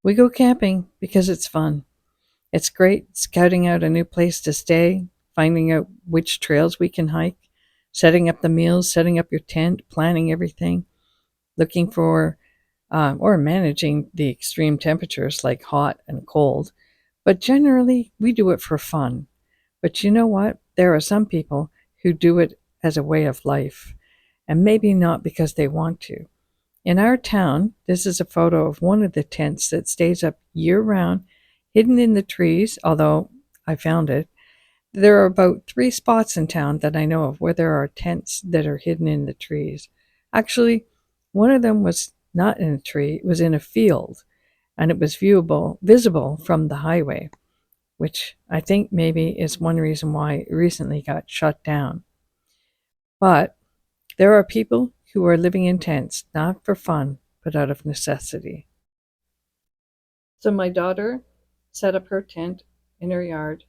We go camping because it's fun. It's great scouting out a new place to stay, finding out which trails we can hike, setting up the meals, setting up your tent, planning everything, looking for or managing the extreme temperatures like hot and cold. But generally, we do it for fun. But you know what? There are some people who do it as a way of life, and maybe not because they want to. In our town, this is a photo of one of the tents that stays up year round, hidden in the trees, although I found it. There are about 3 spots in town that I know of where there are tents that are hidden in the trees. Actually, one of them was not in a tree, it was in a field, and it was visible from the highway, which I think maybe is one reason why it recently got shut down. But there are people who are living in tents not for fun, but out of necessity. So my daughter set up her tent in her yard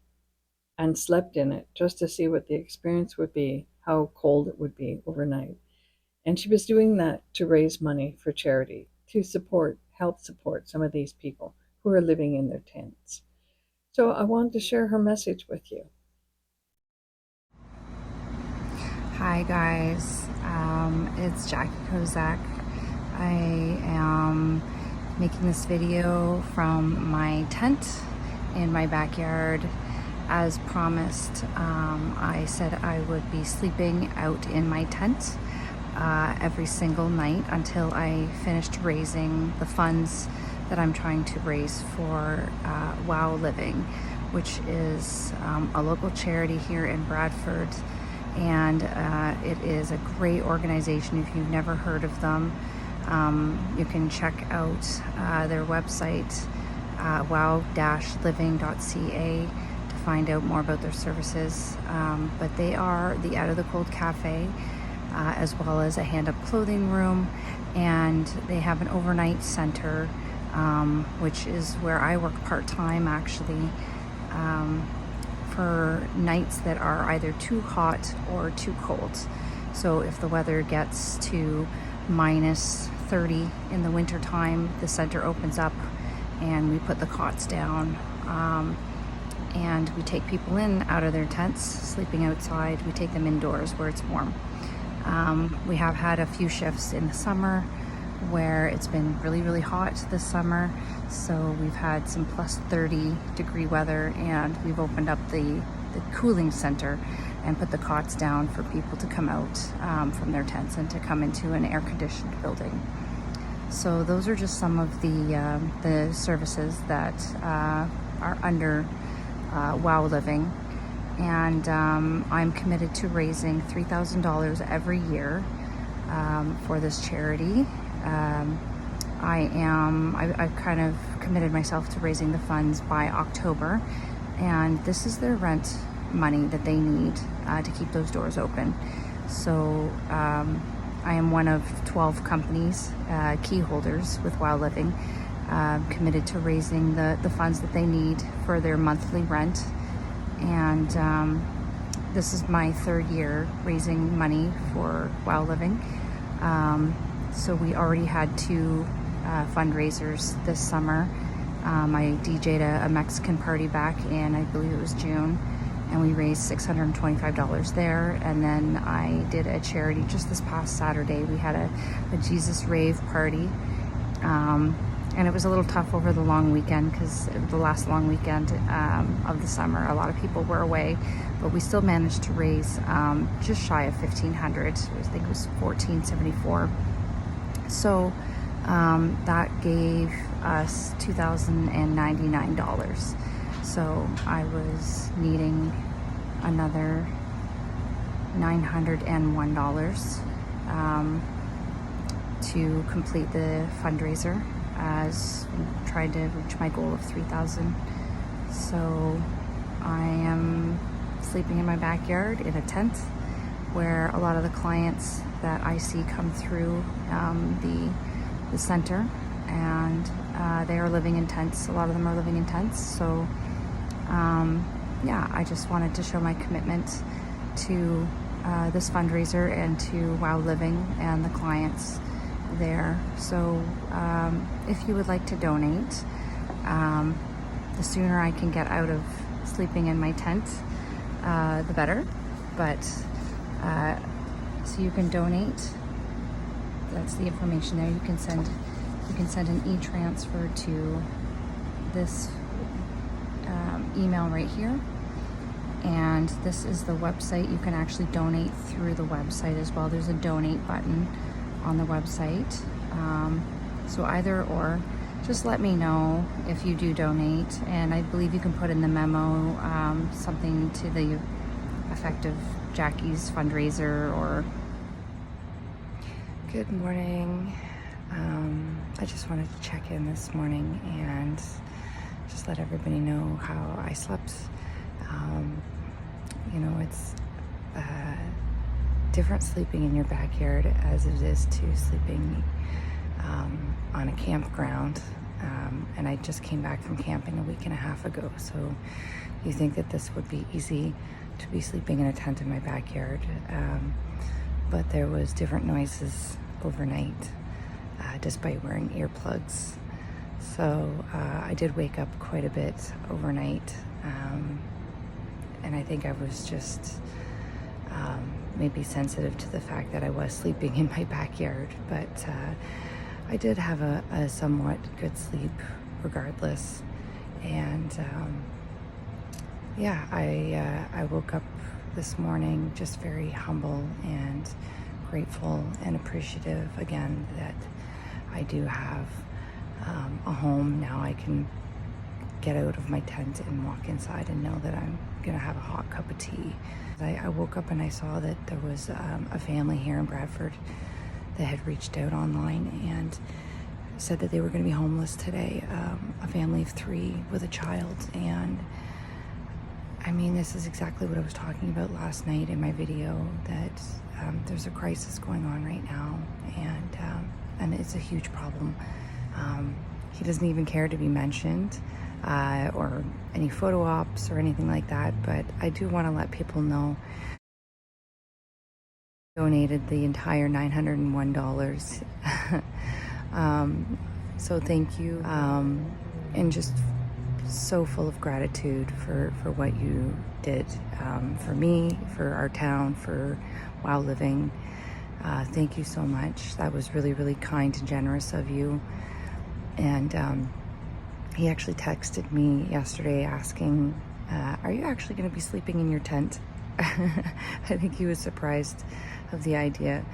and slept in it just to see what the experience would be, how cold it would be overnight. And she was doing that to raise money for charity, to help support some of these people who are living in their tents. So I wanted to share her message with you. Hi guys, it's Jackie Kozak. I am making this video from my tent in my backyard. As promised, I said I would be sleeping out in my tent every single night until I finished raising the funds that I'm trying to raise for WOW Living, which is a local charity here in Bradford. And it is a great organization. If you've never heard of them, you can check out their website, wow-living.ca, to find out more about their services. But they are the Out of the Cold Cafe, as well as a hand-up clothing room, and they have an overnight center, which is where I work part-time actually. For nights that are either too hot or too cold. So if the weather gets to minus 30 in the winter time, the center opens up and we put the cots down, and we take people in out of their tents, sleeping outside. We take them indoors where it's warm. We have had a few shifts in the summer where it's been really hot this summer, so we've had some plus 30 degree weather, and we've opened up the cooling center and put the cots down for people to come out from their tents and to come into an air-conditioned building. So those are just some of the services that are under WOW Living, and I'm committed to raising $3,000 every year for this charity. I've kind of committed myself to raising the funds by October, and this is their rent money that they need to keep those doors open. So I am one of 12 companies, key holders with WOW Living, committed to raising the funds that they need for their monthly rent. And this is my 3rd year raising money for WOW Living. So we already had 2 fundraisers this summer. I DJ'd a Mexican party back in, I believe it was June, and we raised $625 there. And then I did a charity just this past Saturday. We had a Jesus rave party, and it was a little tough over the long weekend because the last long weekend of the summer, a lot of people were away, but we still managed to raise just shy of $1,500. I think it was $1,474. So that gave us $2,099. So I was needing another $901 to complete the fundraiser, as I tried to reach my goal of 3,000. So I am sleeping in my backyard in a tent, where a lot of the clients that I see come through the center, and they are living in tents. A lot of them are living in tents. So yeah, I just wanted to show my commitment to this fundraiser and to WOW Living and the clients, there. So if you would like to donate, the sooner I can get out of sleeping in my tent, the better. But so you can donate. That's the information there. You can send an e-transfer to this email right here. And this is the website. You can actually donate through the website as well. There's a donate button on the website. So either or, just let me know if you do donate. And I believe you can put in the memo something to the effect of Jackie's fundraiser or... Good morning. I just wanted to check in this morning and just let everybody know how I slept. You know, it's different sleeping in your backyard as it is to sleeping on a campground. And I just came back from camping a week and a half ago, so you think that this would be easy to be sleeping in a tent in my backyard. But there was different noises overnight, despite wearing earplugs. So I did wake up quite a bit overnight. And I think I was just maybe sensitive to the fact that I was sleeping in my backyard, but I did have a somewhat good sleep regardless. And yeah, I woke up this morning just very humble and grateful and appreciative again that I do have a home. Now I can get out of my tent and walk inside and know that I'm gonna have a hot cup of tea. I woke up and I saw that there was a family here in Bradford that had reached out online and said that they were gonna be homeless today, a family of 3 with a child. And I mean, this is exactly what I was talking about last night in my video, that there's a crisis going on right now, and it's a huge problem. He doesn't even care to be mentioned, or any photo ops or anything like that, but I do want to let people know I donated the entire $901. So thank you, and just so full of gratitude for what you did for me, for our town, for Wow Living. Thank you so much. That was really, really kind and generous of you. And he actually texted me yesterday asking, are you actually going to be sleeping in your tent? I think he was surprised of the idea.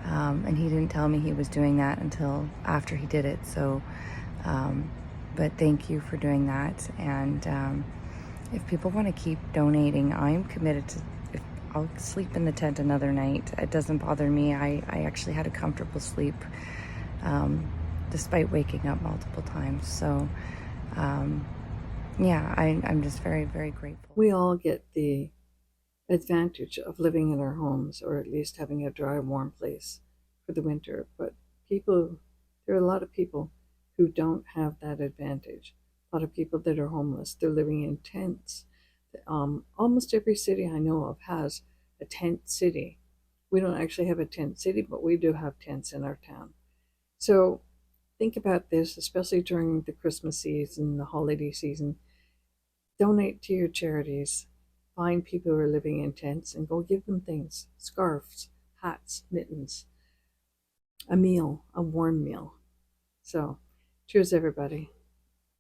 And he didn't tell me he was doing that until after he did it. So, but thank you for doing that. And if people want to keep donating, I'm committed to, I'll sleep in the tent another night. It doesn't bother me. I actually had a comfortable sleep, despite waking up multiple times. So, yeah, I'm just very, very grateful. We all get the advantage of living in our homes, or at least having a dry, warm place for the winter. But there are a lot of people who don't have that advantage. A lot of people that are homeless, they're living in tents. Almost every city I know of has a tent city. We don't actually have a tent city, but we do have tents in our town. So think about this, especially during the Christmas season, the holiday season. Donate to your charities. Find people who are living in tents and go give them things: scarves, hats, mittens, a meal, a warm meal. So, cheers, everybody.